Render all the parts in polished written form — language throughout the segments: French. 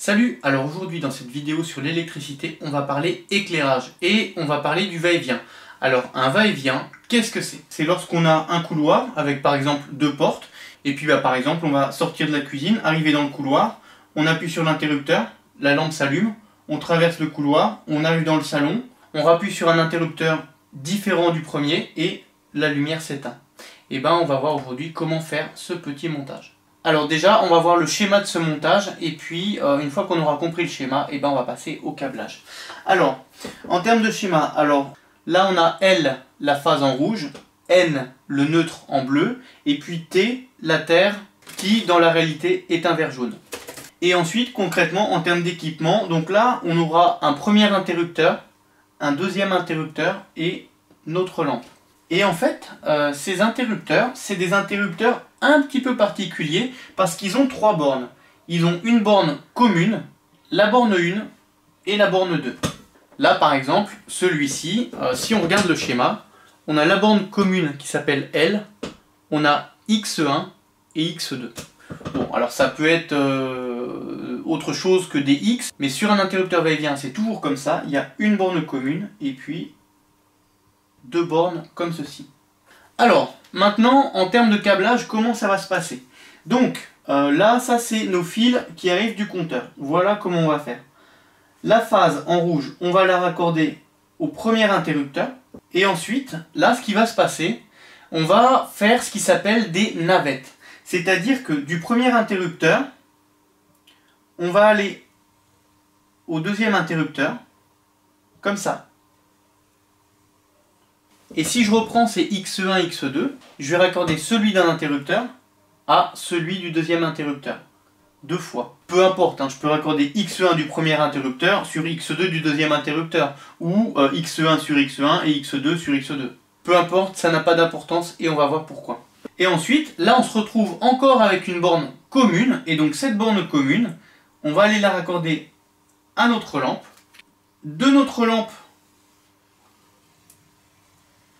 Salut, alors aujourd'hui dans cette vidéo sur l'électricité, on va parler éclairage et on va parler du va-et-vient. Alors un va-et-vient, qu'est-ce que c'est? C'est lorsqu'on a un couloir avec par exemple deux portes et puis par exemple on va sortir de la cuisine, arriver dans le couloir, on appuie sur l'interrupteur, la lampe s'allume, on traverse le couloir, on arrive dans le salon, on rappuie sur un interrupteur différent du premier et la lumière s'éteint. Et ben on va voir aujourd'hui comment faire ce petit montage. Alors déjà, on va voir le schéma de ce montage, et puis une fois qu'on aura compris le schéma, et ben on va passer au câblage. Alors, en termes de schéma, alors là on a L, la phase en rouge, N, le neutre en bleu, et puis T, la terre, qui dans la réalité est un vert jaune. Et ensuite, concrètement, en termes d'équipement, donc là on aura un premier interrupteur, un deuxième interrupteur et notre lampe. Et en fait, ces interrupteurs, c'est des interrupteurs un petit peu particuliers parce qu'ils ont trois bornes. Ils ont une borne commune, la borne 1 et la borne 2. Là par exemple, celui-ci, si on regarde le schéma, on a la borne commune qui s'appelle L, on a X1 et X2. Bon, alors ça peut être autre chose que des X, mais sur un interrupteur va-et-vient, c'est toujours comme ça, il y a une borne commune et puis deux bornes comme ceci. Alors, maintenant, en termes de câblage, comment ça va se passer? Donc, là, ça c'est nos fils qui arrivent du compteur. Voilà comment on va faire. La phase en rouge, on va la raccorder au premier interrupteur. Et ensuite, là, ce qui va se passer, on va faire ce qui s'appelle des navettes. C'est-à-dire que du premier interrupteur, on va aller au deuxième interrupteur, comme ça. Et si je reprends ces X1, X2, je vais raccorder celui d'un interrupteur à celui du deuxième interrupteur. Deux fois. Peu importe, hein, je peux raccorder X1 du premier interrupteur sur X2 du deuxième interrupteur. Ou X1 sur X1 et X2 sur X2. Peu importe, ça n'a pas d'importance et on va voir pourquoi. Et ensuite, là on se retrouve encore avec une borne commune. Et donc cette borne commune, on va aller la raccorder à notre lampe. De notre lampe,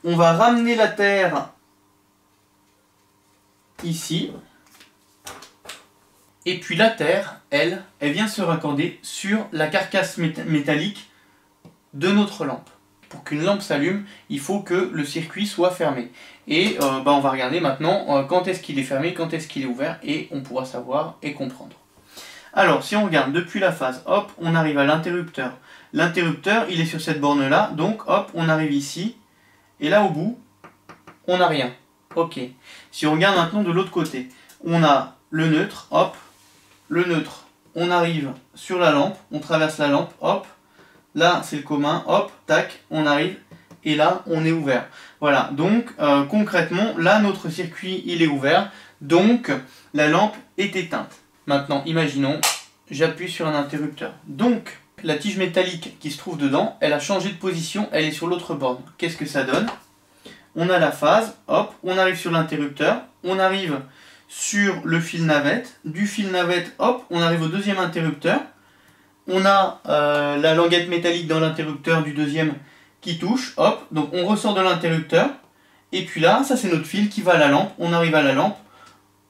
on va ramener la terre ici. Et puis la terre, elle vient se raccorder sur la carcasse métallique de notre lampe. Pour qu'une lampe s'allume, il faut que le circuit soit fermé. Et on va regarder maintenant quand est-ce qu'il est fermé, quand est-ce qu'il est ouvert, et on pourra savoir et comprendre. Alors, si on regarde depuis la phase, hop, on arrive à l'interrupteur. L'interrupteur, il est sur cette borne-là, donc hop, on arrive ici. Et là, au bout, on n'a rien. Ok. Si on regarde maintenant de l'autre côté, on a le neutre, hop, le neutre. On arrive sur la lampe, on traverse la lampe, hop. Là, c'est le commun, hop, tac, on arrive. Et là, on est ouvert. Voilà, donc concrètement, là, notre circuit, il est ouvert. Donc, la lampe est éteinte. Maintenant, imaginons, j'appuie sur un interrupteur. Donc, la tige métallique qui se trouve dedans, elle a changé de position, elle est sur l'autre borne. Qu'est-ce que ça donne? On a la phase, hop, on arrive sur l'interrupteur, on arrive sur le fil navette, du fil navette, hop, on arrive au deuxième interrupteur, on a la languette métallique dans l'interrupteur du deuxième qui touche, hop, donc on ressort de l'interrupteur, et puis là, ça c'est notre fil qui va à la lampe, on arrive à la lampe,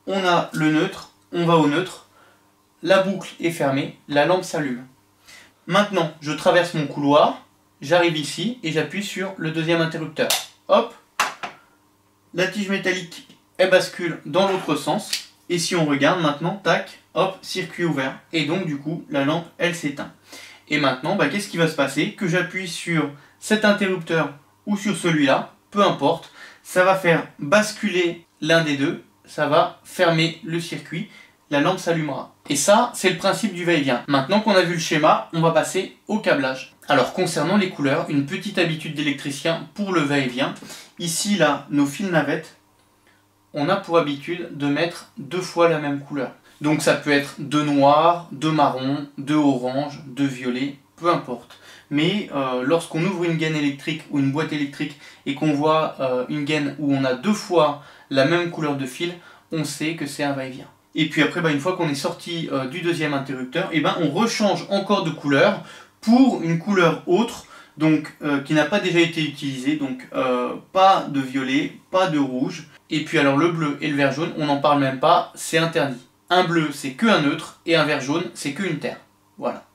on a le neutre, on va au neutre, la boucle est fermée, la lampe s'allume. Maintenant, je traverse mon couloir, j'arrive ici et j'appuie sur le deuxième interrupteur. Hop, la tige métallique, elle bascule dans l'autre sens. Et si on regarde maintenant, tac, hop, circuit ouvert. Et donc du coup, la lampe, elle s'éteint. Et maintenant, qu'est-ce qui va se passer? Que j'appuie sur cet interrupteur ou sur celui-là, peu importe, ça va faire basculer l'un des deux, ça va fermer le circuit. La lampe s'allumera. Et ça, c'est le principe du va-et-vient. Maintenant qu'on a vu le schéma, on va passer au câblage. Alors, concernant les couleurs, une petite habitude d'électricien pour le va-et-vient. Ici, là, nos fils navettes, on a pour habitude de mettre deux fois la même couleur. Donc ça peut être de noir, de marron, de orange, de violet, peu importe. Mais lorsqu'on ouvre une gaine électrique ou une boîte électrique et qu'on voit une gaine où on a deux fois la même couleur de fil, on sait que c'est un va-et-vient. Et puis après, une fois qu'on est sorti du deuxième interrupteur, on rechange encore de couleur pour une couleur autre, donc qui n'a pas déjà été utilisée, donc pas de violet, pas de rouge. Et puis alors le bleu et le vert jaune, on n'en parle même pas, c'est interdit. Un bleu, c'est que un neutre, et un vert jaune, c'est que une terre. Voilà.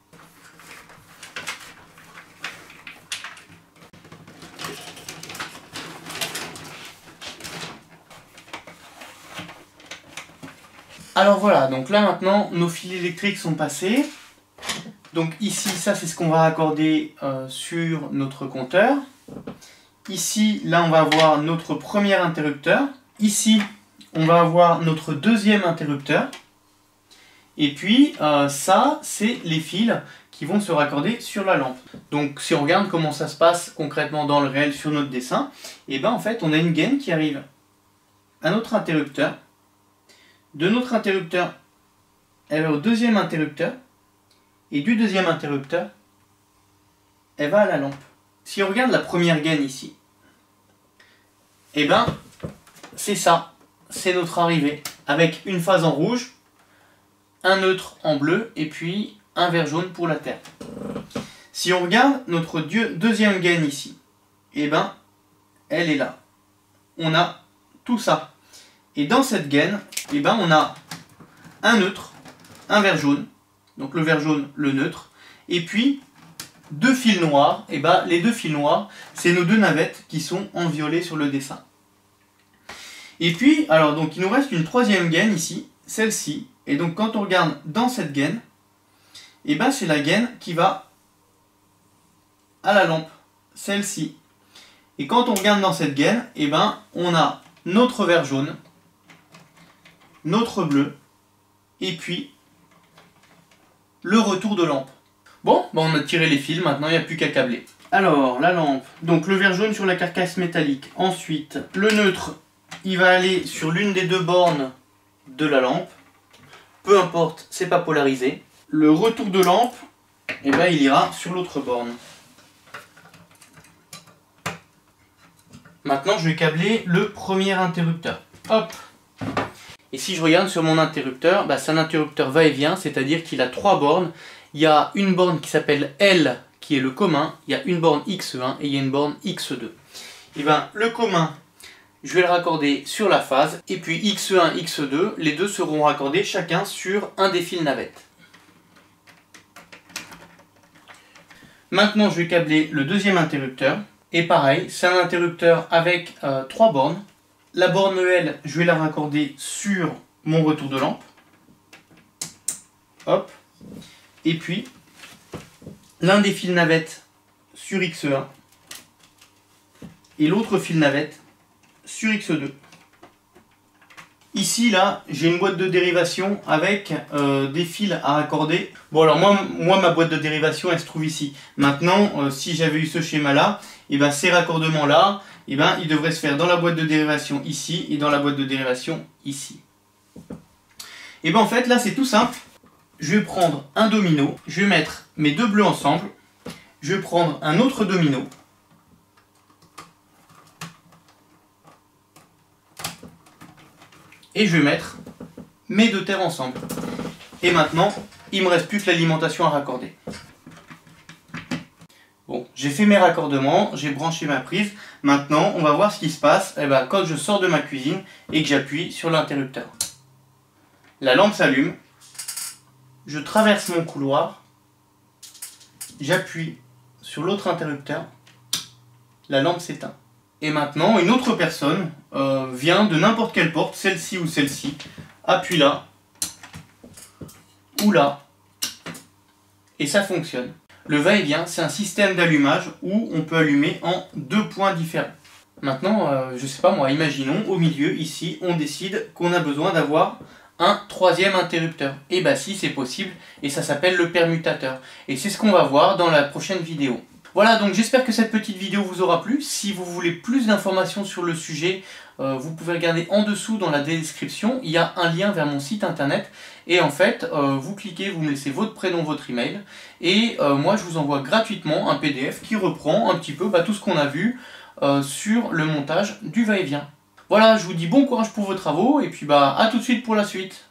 Alors voilà, donc là maintenant nos fils électriques sont passés. Donc ici, ça c'est ce qu'on va raccorder sur notre compteur. Ici, là on va avoir notre premier interrupteur. Ici, on va avoir notre deuxième interrupteur. Et puis ça, c'est les fils qui vont se raccorder sur la lampe. Donc si on regarde comment ça se passe concrètement dans le réel sur notre dessin, et ben en fait on a une gaine qui arrive à notre interrupteur. De notre interrupteur, elle va au deuxième interrupteur. Et du deuxième interrupteur, elle va à la lampe. Si on regarde la première gaine ici, et ben c'est ça, c'est notre arrivée. Avec une phase en rouge, un neutre en bleu et puis un vert jaune pour la terre. Si on regarde notre deuxième gaine ici, et ben elle est là. On a tout ça. Et dans cette gaine, et ben on a un neutre, un vert jaune, donc le vert jaune, le neutre, et puis deux fils noirs. Et ben les deux fils noirs, c'est nos deux navettes qui sont en violet sur le dessin. Et puis, alors donc il nous reste une troisième gaine ici, celle-ci. Et donc quand on regarde dans cette gaine, et ben c'est la gaine qui va à la lampe, celle-ci. Et quand on regarde dans cette gaine, et ben on a notre vert jaune, notre bleu, et puis le retour de lampe. Bon, on a tiré les fils, maintenant il n'y a plus qu'à câbler. Alors, la lampe, donc le vert jaune sur la carcasse métallique. Ensuite, le neutre, il va aller sur l'une des deux bornes de la lampe. Peu importe, c'est pas polarisé. Le retour de lampe, eh ben, il ira sur l'autre borne. Maintenant, je vais câbler le premier interrupteur. Hop! Et si je regarde sur mon interrupteur, c'est un interrupteur va-et-vient, c'est-à-dire qu'il a trois bornes. Il y a une borne qui s'appelle L, qui est le commun. Il y a une borne X1 et il y a une borne X2. Et ben, le commun, je vais le raccorder sur la phase. Et puis X1, X2, les deux seront raccordés chacun sur un des fils navettes. Maintenant, je vais câbler le deuxième interrupteur. Et pareil, c'est un interrupteur avec trois bornes. La borne L, je vais la raccorder sur mon retour de lampe. Hop. Et puis, l'un des fils navettes sur X1 et l'autre fil navette sur X2. Ici, là, j'ai une boîte de dérivation avec des fils à raccorder. Bon, alors moi, ma boîte de dérivation, elle se trouve ici. Maintenant, si j'avais eu ce schéma-là, et ben ces raccordements-là, et ben ils devraient se faire dans la boîte de dérivation ici et dans la boîte de dérivation ici. Et ben en fait, là, c'est tout simple. Je vais prendre un domino, je vais mettre mes deux bleus ensemble, je vais prendre un autre domino, et je vais mettre mes deux terres ensemble. Et maintenant, il ne me reste plus que l'alimentation à raccorder. Bon, j'ai fait mes raccordements, j'ai branché ma prise. Maintenant, on va voir ce qui se passe quand je sors de ma cuisine et que j'appuie sur l'interrupteur. La lampe s'allume. Je traverse mon couloir. J'appuie sur l'autre interrupteur. La lampe s'éteint. Et maintenant, une autre personne vient de n'importe quelle porte, celle-ci ou celle-ci, appuie là, ou là, et ça fonctionne. Le va-et-vient, c'est un système d'allumage où on peut allumer en deux points différents. Maintenant, je sais pas moi, imaginons, au milieu, ici, on décide qu'on a besoin d'avoir un troisième interrupteur. Et bah si, c'est possible, et ça s'appelle le permutateur. Et c'est ce qu'on va voir dans la prochaine vidéo. Voilà, donc j'espère que cette petite vidéo vous aura plu. Si vous voulez plus d'informations sur le sujet, vous pouvez regarder en dessous dans la description. Il y a un lien vers mon site internet. Et en fait, vous cliquez, vous me laissez votre prénom, votre email. Et moi, je vous envoie gratuitement un PDF qui reprend un petit peu tout ce qu'on a vu sur le montage du va-et-vient. Voilà, je vous dis bon courage pour vos travaux. Et puis à tout de suite pour la suite.